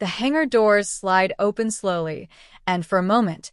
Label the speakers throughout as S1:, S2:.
S1: The hangar doors slide open slowly, and for a moment,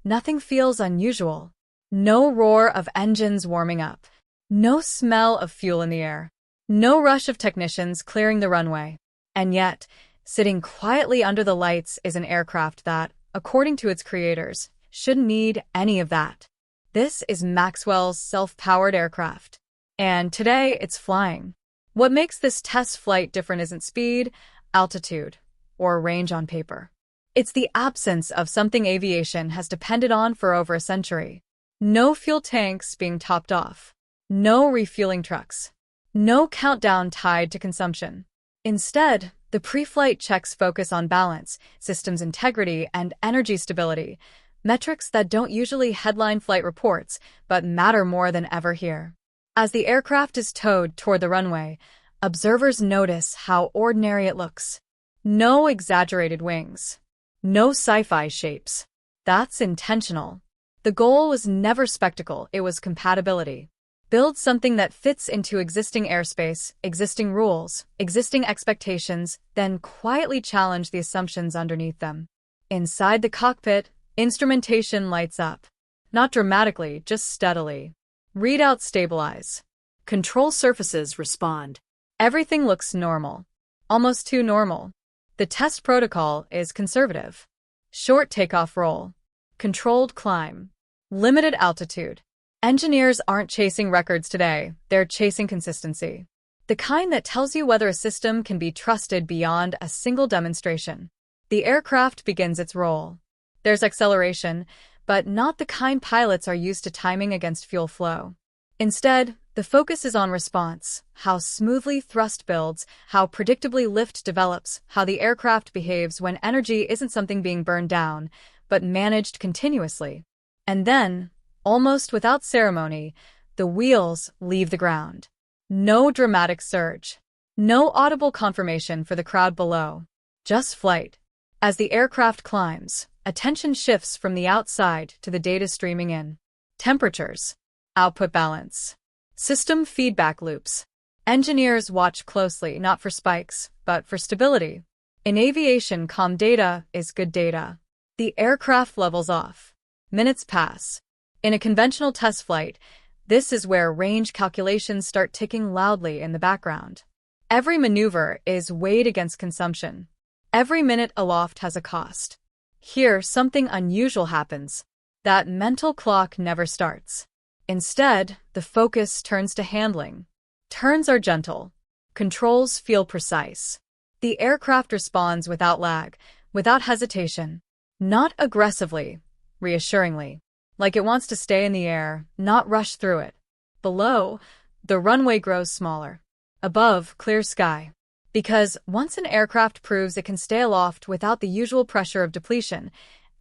S1: nothing feels unusual. No roar of engines warming up. No smell of fuel in the air. No rush of technicians clearing the runway. And yet, sitting quietly under the lights is an aircraft that, according to its creators, shouldn't need any of that. This is Maxwell's self-powered aircraft. And today, it's flying. What makes this test flight different isn't speed, altitude, or range on paper. It's the absence of something aviation has depended on for over a century. No fuel tanks being topped off. No refueling trucks. No countdown tied to consumption. Instead, the pre-flight checks focus on balance, systems integrity, and energy stability, metrics that don't usually headline flight reports, but matter more than ever here. As the aircraft is towed toward the runway, observers notice how ordinary it looks. No exaggerated wings. No sci-fi shapes. That's intentional. The goal was never spectacle, it was compatibility. Build something that fits into existing airspace, existing rules, existing expectations, then quietly challenge the assumptions underneath them. Inside the cockpit, instrumentation lights up. Not dramatically, just steadily. Readouts stabilize. Control surfaces respond. Everything looks normal. Almost too normal. The test protocol is conservative. Short takeoff roll. Controlled climb. Limited altitude. Engineers aren't chasing records today, they're chasing consistency. The kind that tells you whether a system can be trusted beyond a single demonstration. The aircraft begins its roll. There's acceleration, but not the kind pilots are used to timing against fuel flow. Instead, the focus is on response, how smoothly thrust builds, how predictably lift develops, how the aircraft behaves when energy isn't something being burned down, but managed continuously. And then, almost without ceremony, the wheels leave the ground. No dramatic surge. No audible confirmation for the crowd below. Just flight. As the aircraft climbs, attention shifts from the outside to the data streaming in. Temperatures. Output balance. System feedback loops. Engineers watch closely not for spikes, but for stability. In aviation, calm data is good data. The aircraft levels off. Minutes pass. In a conventional test flight, this is where range calculations start ticking loudly in the background. Every maneuver is weighed against consumption. Every minute aloft has a cost. Here, something unusual happens. That mental clock never starts. Instead, the focus turns to handling. Turns are gentle. Controls feel precise. The aircraft responds without lag, without hesitation. Not aggressively, reassuringly. Like it wants to stay in the air, not rush through it. Below, the runway grows smaller. Above, clear sky. Because once an aircraft proves it can stay aloft without the usual pressure of depletion,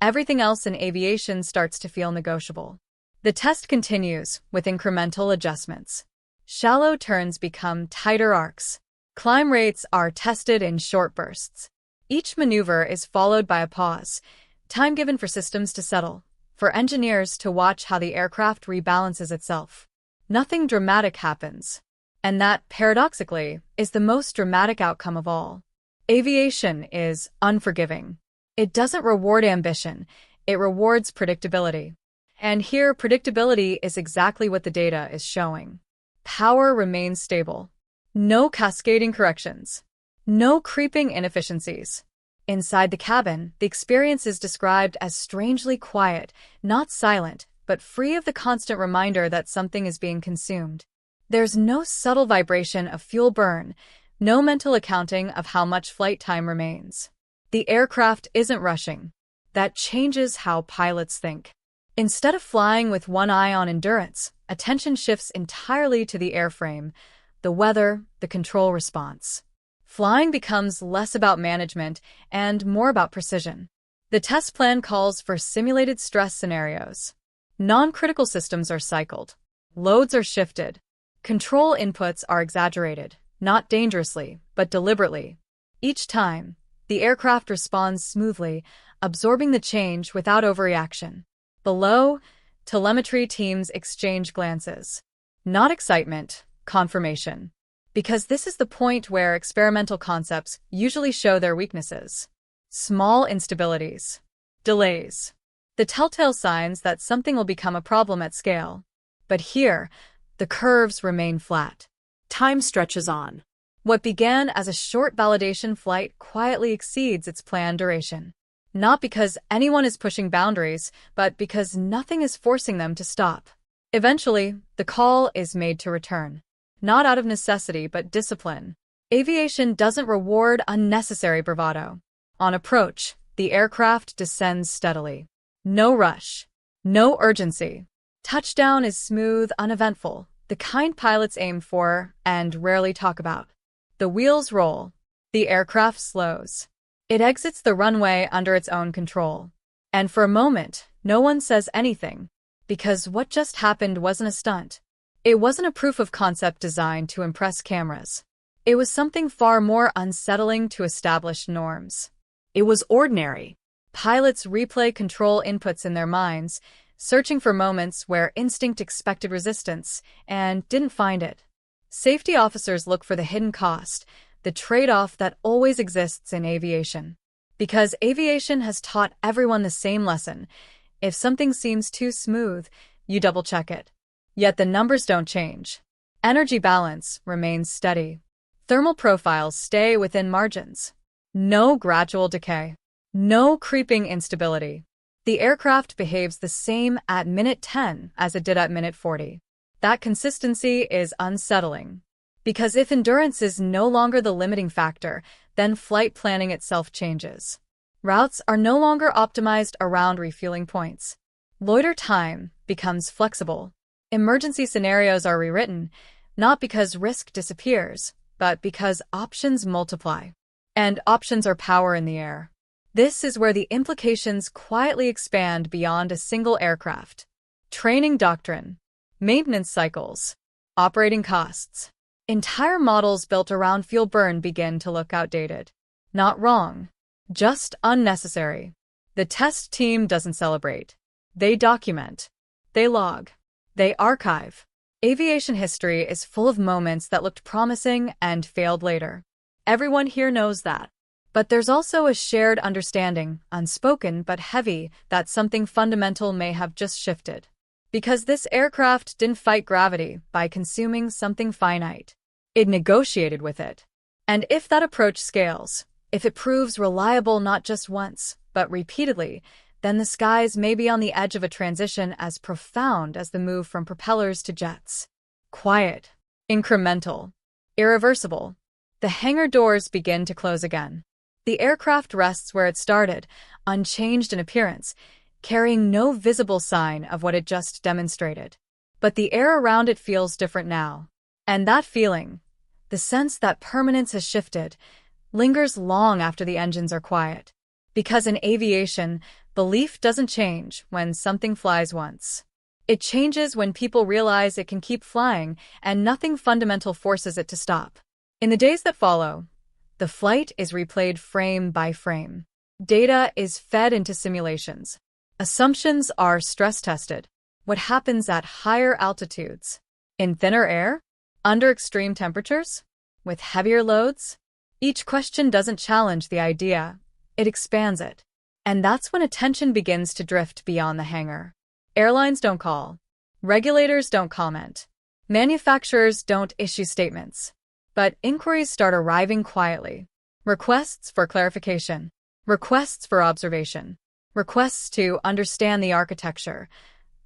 S1: everything else in aviation starts to feel negotiable. The test continues, with incremental adjustments. Shallow turns become tighter arcs. Climb rates are tested in short bursts. Each maneuver is followed by a pause, time given for systems to settle, for engineers to watch how the aircraft rebalances itself. Nothing dramatic happens. And that, paradoxically, is the most dramatic outcome of all. Aviation is unforgiving. It doesn't reward ambition, it rewards predictability. And here, predictability is exactly what the data is showing. Power remains stable. No cascading corrections. No creeping inefficiencies. Inside the cabin, the experience is described as strangely quiet, not silent, but free of the constant reminder that something is being consumed. There's no subtle vibration of fuel burn, no mental accounting of how much flight time remains. The aircraft isn't rushing. That changes how pilots think. Instead of flying with one eye on endurance, attention shifts entirely to the airframe, the weather, the control response. Flying becomes less about management and more about precision. The test plan calls for simulated stress scenarios. Non-critical systems are cycled. Loads are shifted. Control inputs are exaggerated, not dangerously, but deliberately. Each time, the aircraft responds smoothly, absorbing the change without overreaction. Below, telemetry teams exchange glances. Not excitement, confirmation. Because this is the point where experimental concepts usually show their weaknesses. small instabilities, delays. The telltale signs that something will become a problem at scale. But here, the curves remain flat.
S2: Time stretches on.
S1: What began as a short validation flight quietly exceeds its planned duration. Not because anyone is pushing boundaries, but because nothing is forcing them to stop. Eventually, the call is made to return. Not out of necessity, but discipline. Aviation doesn't reward unnecessary bravado. On approach, the aircraft descends steadily. No rush. No urgency. Touchdown is smooth, uneventful, the kind pilots aim for and rarely talk about. The wheels roll. The aircraft slows. It exits the runway under its own control. And for a moment, no one says anything, because what just happened wasn't a stunt. It wasn't a proof of concept designed to impress cameras. It was something far more unsettling to established norms.
S2: It was ordinary.
S1: Pilots replay control inputs in their minds, searching for moments where instinct expected resistance and didn't find it. Safety officers look for the hidden cost, the trade-off that always exists in aviation. Because aviation has taught everyone the same lesson. If something seems too smooth, you double-check it. Yet the numbers don't change. Energy balance remains steady. Thermal profiles stay within margins. No gradual decay. No creeping instability. The aircraft behaves the same at minute 10 as it did at minute 40. That consistency is unsettling. Because if endurance is no longer the limiting factor, then flight planning itself changes. Routes are no longer optimized around refueling points. Loiter time becomes flexible. Emergency scenarios are rewritten, not because risk disappears, but because options multiply. And options are power in the air. This is where the implications quietly expand beyond a single aircraft. Training doctrine, maintenance cycles, operating costs. Entire models built around fuel burn begin to look outdated. Not wrong, just unnecessary. The test team doesn't celebrate. They document. They log. They archive. Aviation history is full of moments that looked promising and failed later. Everyone here knows that. But there's also a shared understanding, unspoken but heavy, that something fundamental may have just shifted. Because this aircraft didn't fight gravity by consuming something finite. It negotiated with it. And if that approach scales, if it proves reliable not just once, but repeatedly, then the skies may be on the edge of a transition as profound as the move from propellers to jets. Quiet, incremental, irreversible. The hangar doors begin to close again. The aircraft rests where it started, unchanged in appearance, carrying no visible sign of what it just demonstrated. But the air around it feels different now. And that feeling, the sense that permanence has shifted, lingers long after the engines are quiet. Because in aviation, belief doesn't change when something flies once. It changes when people realize it can keep flying and nothing fundamental forces it to stop. In the days that follow, the flight is replayed frame by frame. Data is fed into simulations. Assumptions are stress-tested. What happens at higher altitudes? In thinner air? Under extreme temperatures? With heavier loads? Each question doesn't challenge the idea. It expands it. And that's when attention begins to drift beyond the hangar. Airlines don't call. Regulators don't comment. Manufacturers don't issue statements. But inquiries start arriving quietly. Requests for clarification. Requests for observation. Requests to understand the architecture,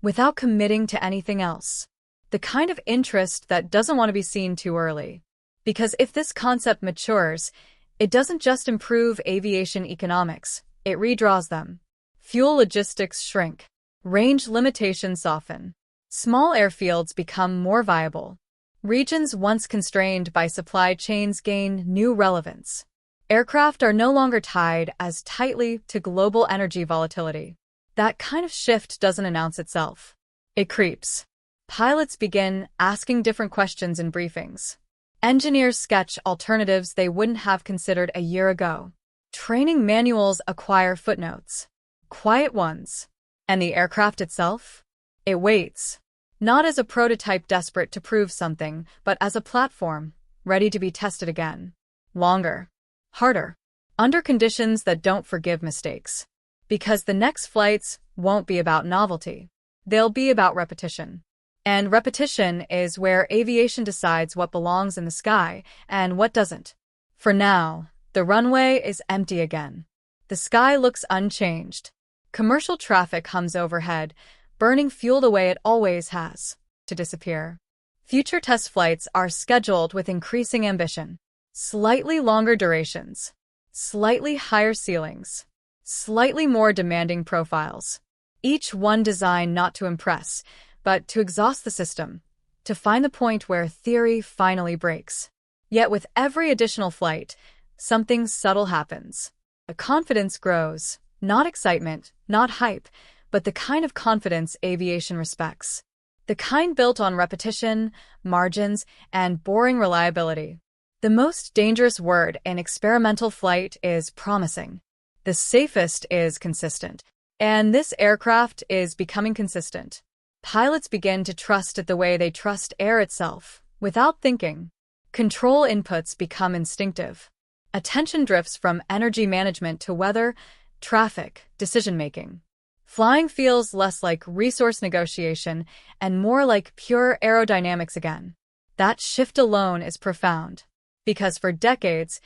S1: without committing to anything else. The kind of interest that doesn't want to be seen too early. Because if this concept matures, it doesn't just improve aviation economics, it redraws them. Fuel logistics shrink. Range limitations soften. Small airfields become more viable. Regions once constrained by supply chains gain new relevance. Aircraft are no longer tied as tightly to global energy volatility. That kind of shift doesn't announce itself. It creeps. Pilots begin asking different questions in briefings. Engineers sketch alternatives they wouldn't have considered a year ago. Training manuals acquire footnotes. Quiet ones. And the aircraft itself? It waits. Not as a prototype desperate to prove something, but as a platform, ready to be tested again. Longer. Harder. under conditions that don't forgive mistakes. Because the next flights won't be about novelty. They'll be about repetition. And repetition is where aviation decides what belongs in the sky and what doesn't. For now, the runway is empty again. The sky looks unchanged. Commercial traffic hums overhead, burning fuel the way it always has, to disappear. Future test flights are scheduled with increasing ambition. Slightly longer durations, slightly higher ceilings, slightly more demanding profiles. Each one designed not to impress, but to exhaust the system, to find the point where theory finally breaks. Yet with every additional flight, something subtle happens. The confidence grows, not excitement, not hype, but the kind of confidence aviation respects. The kind built on repetition, margins, and boring reliability. The most dangerous word in experimental flight is promising. The safest is consistent. And this aircraft is becoming consistent. Pilots begin to trust it the way they trust air itself, without thinking. Control inputs become instinctive. Attention drifts from energy management to weather, traffic, decision-making. Flying feels less like resource negotiation and more like pure aerodynamics again. That shift alone is profound. Because for decades,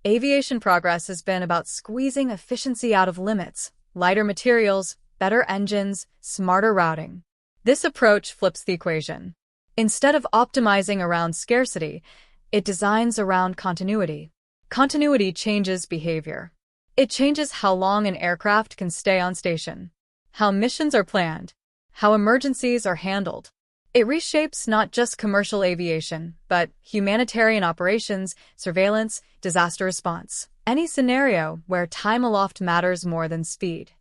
S1: aviation progress has been about squeezing efficiency out of limits, lighter materials, better engines, smarter routing. This approach flips the equation. Instead of optimizing around scarcity, it designs around continuity. Continuity changes behavior. It changes how long an aircraft can stay on station, how missions are planned, how emergencies are handled. It reshapes not just commercial aviation, but humanitarian operations, surveillance, disaster response, any scenario where time aloft matters more than speed.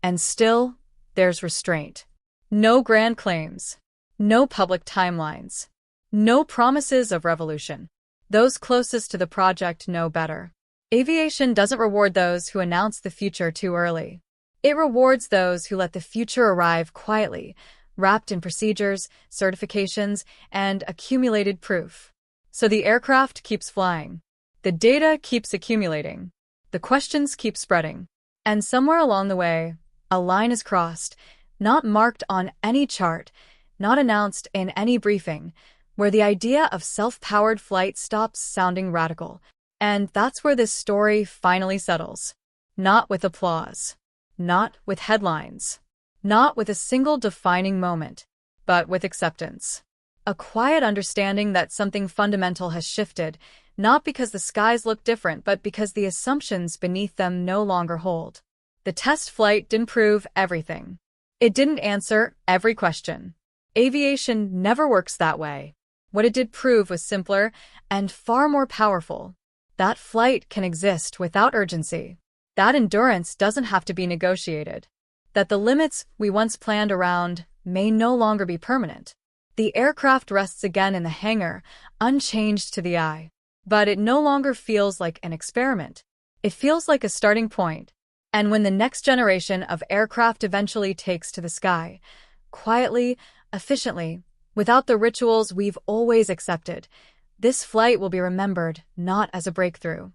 S1: And still, there's restraint. No grand claims. No public timelines. No promises of revolution. Those closest to the project know better. Aviation doesn't reward those who announce the future too early. It rewards those who let the future arrive quietly, wrapped in procedures, certifications, and accumulated proof. So the aircraft keeps flying. The data keeps accumulating. The questions keep spreading. And somewhere along the way, a line is crossed, not marked on any chart, not announced in any briefing, where the idea of self-powered flight stops sounding radical. And that's where this story finally settles. Not with applause. Not with headlines. Not with a single defining moment, but with acceptance. A quiet understanding that something fundamental has shifted, not because the skies look different, but because the assumptions beneath them no longer hold. The test flight didn't prove everything. It didn't answer every question. Aviation never works that way. What it did prove was simpler and far more powerful. That flight can exist without urgency. That endurance doesn't have to be negotiated. That the limits we once planned around may no longer be permanent. The aircraft rests again in the hangar, unchanged to the eye. But it no longer feels like an experiment. It feels like a starting point. And when the next generation of aircraft eventually takes to the sky, quietly, efficiently, without the rituals we've always accepted, this flight will be remembered not as a breakthrough,